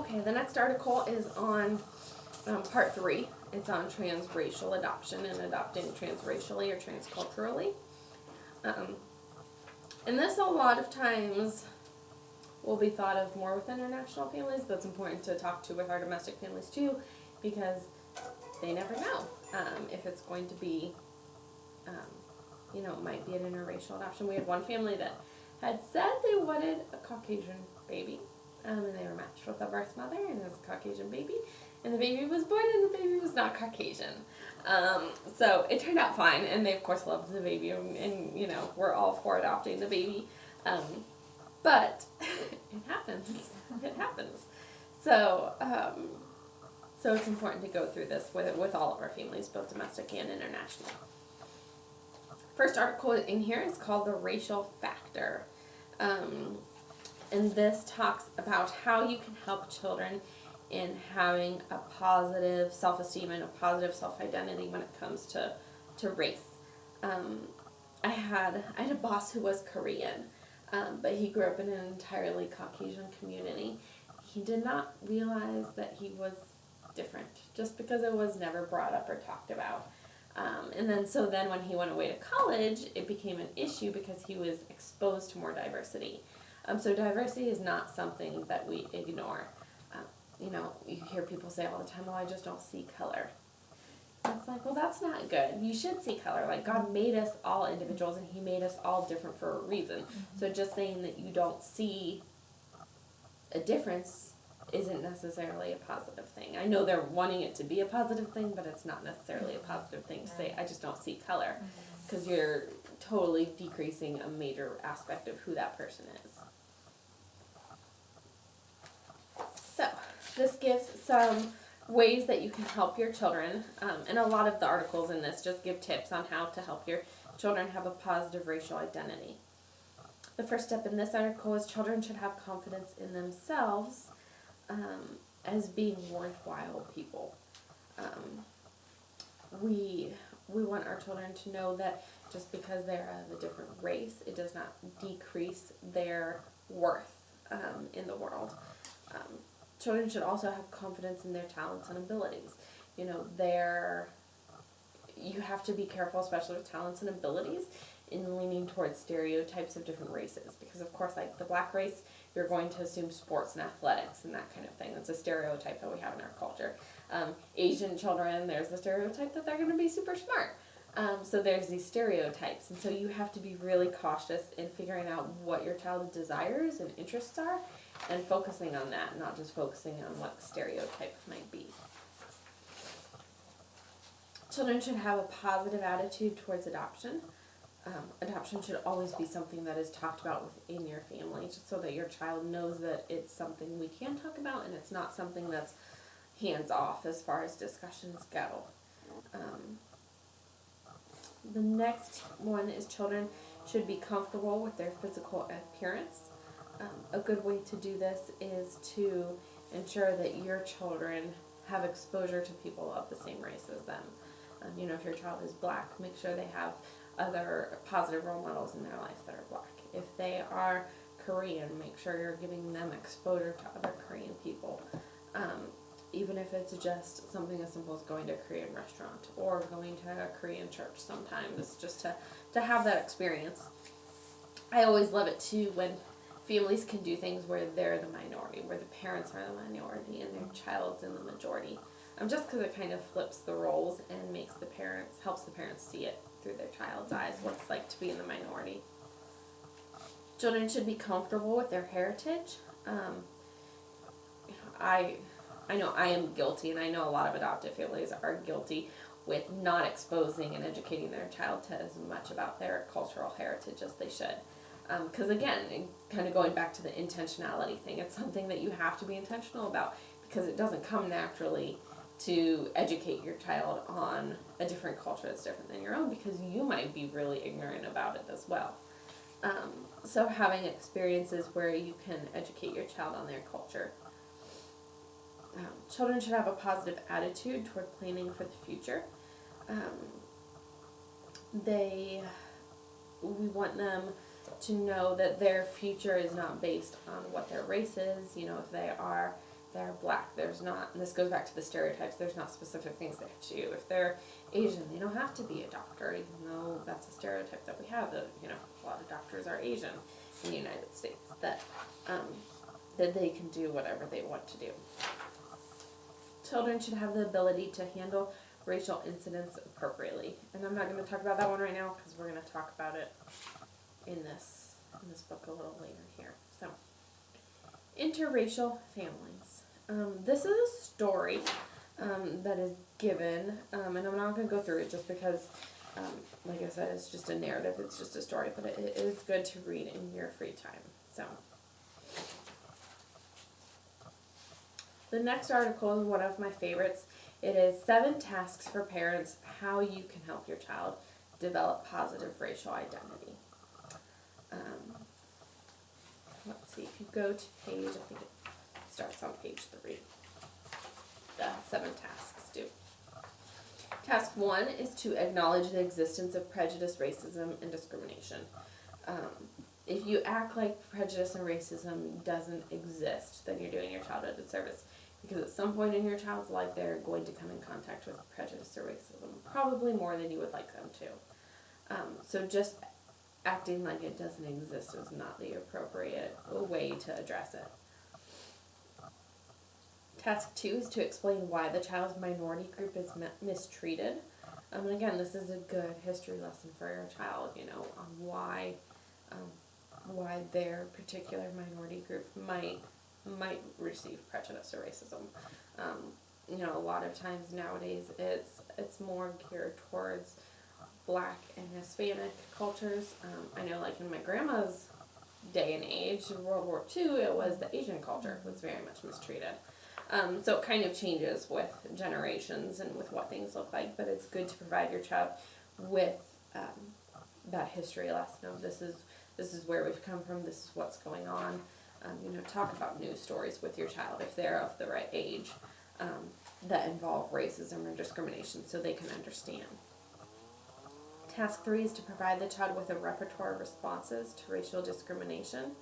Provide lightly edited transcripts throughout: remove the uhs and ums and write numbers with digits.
Okay, the next article is on part 3. It's on transracial adoption and adopting transracially or transculturally. Um, and this a lot of times will be thought of more with international families, but it's important to talk to with our domestic families too, because they never know if it's going to be, it might be an interracial adoption. We had one family that had said they wanted a Caucasian baby, and they were matched with a birth mother, and it was a Caucasian baby, and the baby was born, and the baby was not Caucasian. So it turned out fine, and they of course loved the baby, and we're all for adopting the baby. But it happens. It happens. So so it's important to go through this with all of our families, both domestic and international. First article in here is called The Racial Factor. And this talks about how you can help children in having a positive self-esteem and a positive self-identity when it comes to race. I had a boss who was Korean, but he grew up in an entirely Caucasian community. He did not realize that he was different just because it was never brought up or talked about. And then when he went away to college, it became an issue because he was exposed to more diversity. So diversity is not something that we ignore. You hear people say all the time, I just don't see color. It's like, well, that's not good. You should see color. Like, God made us all individuals, and He made us all different for a reason. Mm-hmm. So just saying that you don't see a difference isn't necessarily a positive thing. I know they're wanting it to be a positive thing, but it's not necessarily a positive thing to say, I just don't see color, because you're totally decreasing a major aspect of who that person is. So, this gives some ways that you can help your children, and a lot of the articles in this just give tips on how to help your children have a positive racial identity. The first step in this article is children should have confidence in themselves as being worthwhile people. We want our children to know that just because they're of a different race, it does not decrease their worth in the world. Children should also have confidence in their talents and abilities. You have to be careful, especially with talents and abilities, in leaning towards stereotypes of different races. Because, of course, like the black race, you're going to assume sports and athletics and that kind of thing. That's a stereotype that we have in our culture. Asian children, there's the stereotype that they're going to be super smart. So there's these stereotypes. And so you have to be really cautious in figuring out what your child's desires and interests are and focusing on that, not just focusing on what the stereotype might be. Children should have a positive attitude towards adoption. Adoption should always be something that is talked about within your family, just so that your child knows that it's something we can talk about and it's not something that's hands-off as far as discussions go. The next one is children should be comfortable with their physical appearance. A good way to do this is to ensure that your children have exposure to people of the same race as them. If your child is black, make sure they have other positive role models in their life that are black. If they are Korean, make sure you're giving them exposure to other Korean people. Even if it's just something as simple as going to a Korean restaurant or going to a Korean church sometimes, just to have that experience. I always love it too when families can do things where they're the minority, where the parents are the minority and their child's in the majority. Just because it kind of flips the roles and helps the parents see it through their child's eyes, what it's like to be in the minority. Children should be comfortable with their heritage. I know I am guilty, and I know a lot of adoptive families are guilty with not exposing and educating their child to as much about their cultural heritage as they should. Because again, kind of going back to the intentionality thing, it's something that you have to be intentional about, because it doesn't come naturally to educate your child on a different culture that's different than your own, because you might be really ignorant about it as well. So having experiences where you can educate your child on their culture. Children should have a positive attitude toward planning for the future. We want them to know that their future is not based on what their race is. If they are they're black, there's not, and this goes back to the stereotypes, there's not specific things they have to do. If they're Asian, they don't have to be a doctor, even though that's a stereotype that we have, that, you know, a lot of doctors are Asian in the United States, that they can do whatever they want to do. Children should have the ability to handle racial incidents appropriately. And I'm not going to talk about that one right now because we're going to talk about it in this book a little later here. So, interracial families. This is a story that is given, and I'm not going to go through it just because, like I said, it's just a narrative, it's just a story, but it is good to read in your free time. So, the next article is one of my favorites. It is 7 tasks for parents, how you can help your child develop positive racial identity. Let's see, if you go to page, I think it starts on page 3. The 7 tasks do. Task 1 is to acknowledge the existence of prejudice, racism, and discrimination. If you act like prejudice and racism doesn't exist, then you're doing your child a disservice. Because at some point in your child's life, they're going to come in contact with prejudice or racism, probably more than you would like them to. So just acting like it doesn't exist is not the appropriate way to address it. Task 2 is to explain why the child's minority group is mistreated. And again, this is a good history lesson for your child, you know, on why their particular minority group might receive prejudice or racism. You know, a lot of times nowadays it's more geared towards Black and Hispanic cultures. I know, like in my grandma's day and age, World War II, it was the Asian culture was very much mistreated. So it kind of changes with generations and with what things look like, but it's good to provide your child with that history lesson of this is where we've come from, this is what's going on. You know, talk about news stories with your child if they're of the right age that involve racism or discrimination so they can understand. Task 3 is to provide the child with a repertoire of responses to racial discrimination.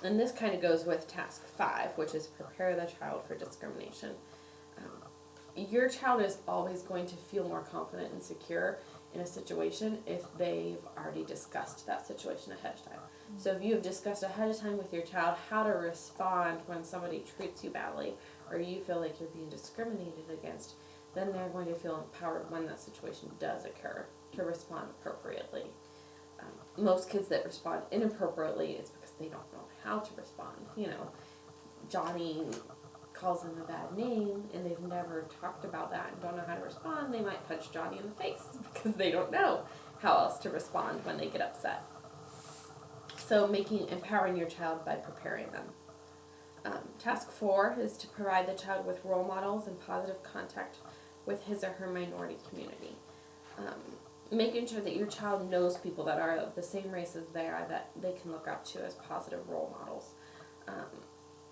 And this kind of goes with task 5, which is prepare the child for discrimination. Your child is always going to feel more confident and secure in a situation if they've already discussed that situation ahead of time. So if you have discussed ahead of time with your child how to respond when somebody treats you badly or you feel like you're being discriminated against, then they're going to feel empowered when that situation does occur to respond appropriately. Most kids that respond inappropriately is because they don't know how to respond. You know, Johnny calls them a bad name and they've never talked about that and don't know how to respond, they might punch Johnny in the face because they don't know how else to respond when they get upset. So empowering your child by preparing them. Task 4 is to provide the child with role models and positive contact with his or her minority community. Making sure that your child knows people that are of the same race as they are that they can look up to as positive role models.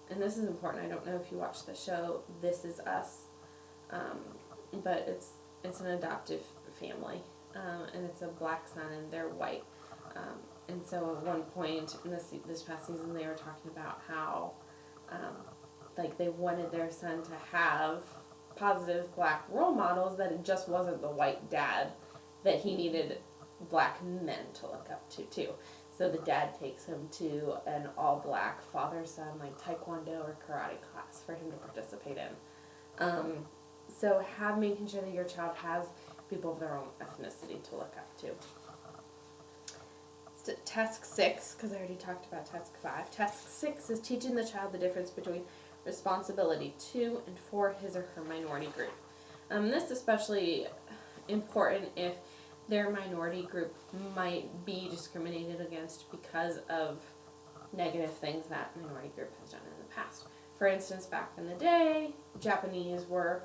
And this is important. I don't know if you watch the show This Is Us, but it's an adoptive family, and it's a black son and they're white. And so at one point in this past season, they were talking about how like they wanted their son to have positive black role models, that it just wasn't the white dad, that he needed black men to look up to too. So the dad takes him to an all-black father-son like taekwondo or karate class for him to participate in. So making sure that your child has people of their own ethnicity to look up to. Task 6, because I already talked about task 5. Task 6 is teaching the child the difference between responsibility to and for his or her minority group. This is especially important if their minority group might be discriminated against because of negative things that minority group has done in the past. For instance, back in the day, Japanese were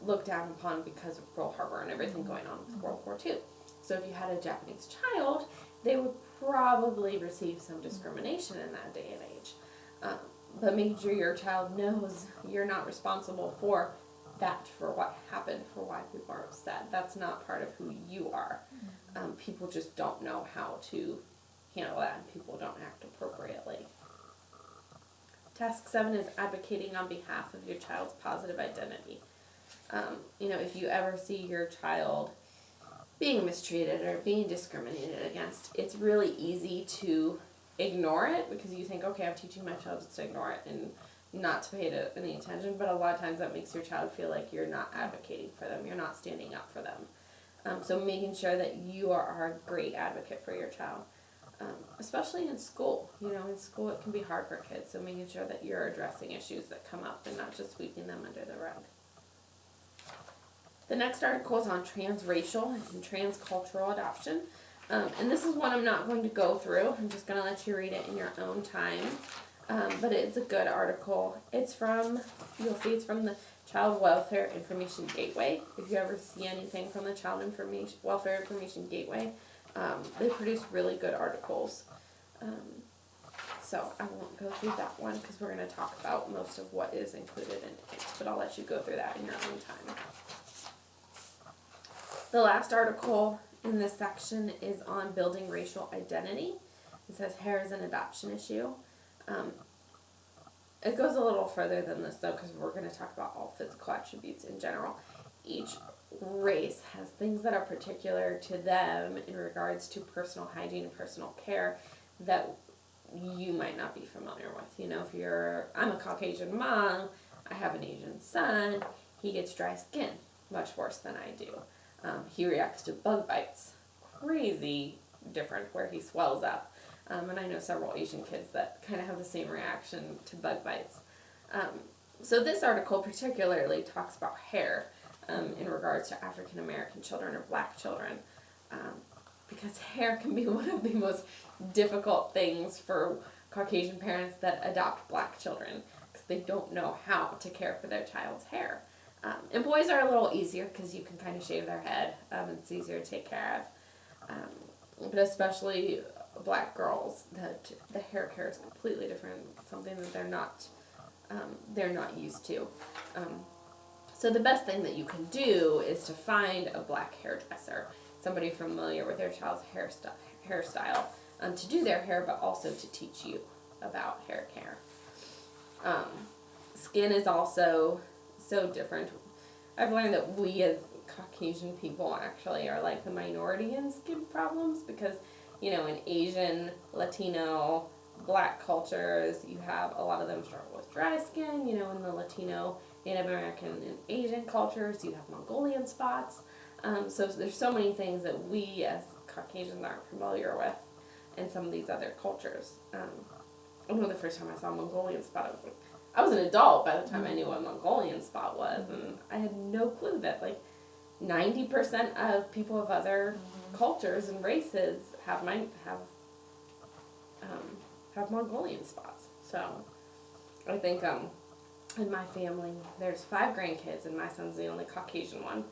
looked down upon because of Pearl Harbor and everything going on with World War II. So if you had a Japanese child, they would probably receive some discrimination in that day and age. But making sure your child knows you're not responsible for that, for what happened, for why people are upset. That's not part of who you are. People just don't know how to handle that, and people don't act appropriately. Task 7 is advocating on behalf of your child's positive identity. If you ever see your child being mistreated or being discriminated against, it's really easy to ignore it because you think, okay, I'm teaching my child just to ignore it and not to pay it any attention, but a lot of times that makes your child feel like you're not advocating for them, you're not standing up for them. So making sure that you are a great advocate for your child, especially in school. In school it can be hard for kids, so making sure that you're addressing issues that come up and not just sweeping them under the rug. The next article is on transracial and transcultural adoption. And this is one I'm not going to go through. I'm just going to let you read it in your own time. But it's a good article. You'll see it's from the Child Welfare Information Gateway. If you ever see anything from the Welfare Information Gateway, they produce really good articles. So I won't go through that one because we're going to talk about most of what is included in it. But I'll let you go through that in your own time. The last article in this section is on building racial identity. It says hair is an adoption issue. It goes a little further than this though, because we're going to talk about all physical attributes in general. Each race has things that are particular to them in regards to personal hygiene and personal care that you might not be familiar with. I'm a Caucasian mom, I have an Asian son, he gets dry skin, much worse than I do. He reacts to bug bites, crazy different, where he swells up. And I know several Asian kids that kind of have the same reaction to bug bites. So this article particularly talks about hair in regards to African American children or black children, because hair can be one of the most difficult things for Caucasian parents that adopt black children, because they don't know how to care for their child's hair. And boys are a little easier because you can kind of shave their head. It's easier to take care of. But especially black girls, the hair care is completely different, something that they're not used to. So the best thing that you can do is to find a black hairdresser, somebody familiar with their child's hairstyle, to do their hair, but also to teach you about hair care. Skin is also so different. I've learned that we as Caucasian people actually are like the minority in skin problems because, in Asian, Latino, black cultures, you have a lot of them struggle with dry skin. In the Latino, Native American, and Asian cultures, you have Mongolian spots. So there's so many things that we as Caucasians aren't familiar with in some of these other cultures. I remember the first time I saw a Mongolian spot, I was an adult by the time I knew what a Mongolian spot was, and I had no clue that 90% of people of other cultures and races have Mongolian spots. So I think in my family there's 5 grandkids, and my son's the only Caucasian one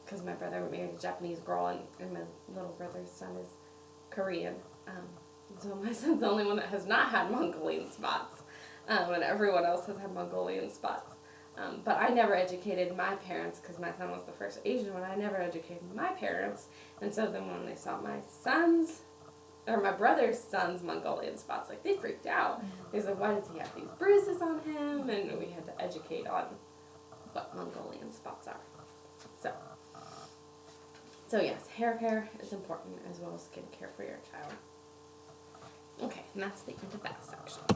because my brother married a Japanese girl, and my little brother's son is Korean. So my son's the only one that has not had Mongolian spots. And everyone else has had Mongolian spots. But I never educated my parents, because my son was the first Asian one. I never educated my parents. And so then when they saw my brother's son's Mongolian spots, they freaked out. They said, why does he have these bruises on him? And we had to educate on what Mongolian spots are. So yes, hair care is important, as well as skin care for your child. Okay, and that's the end of that section.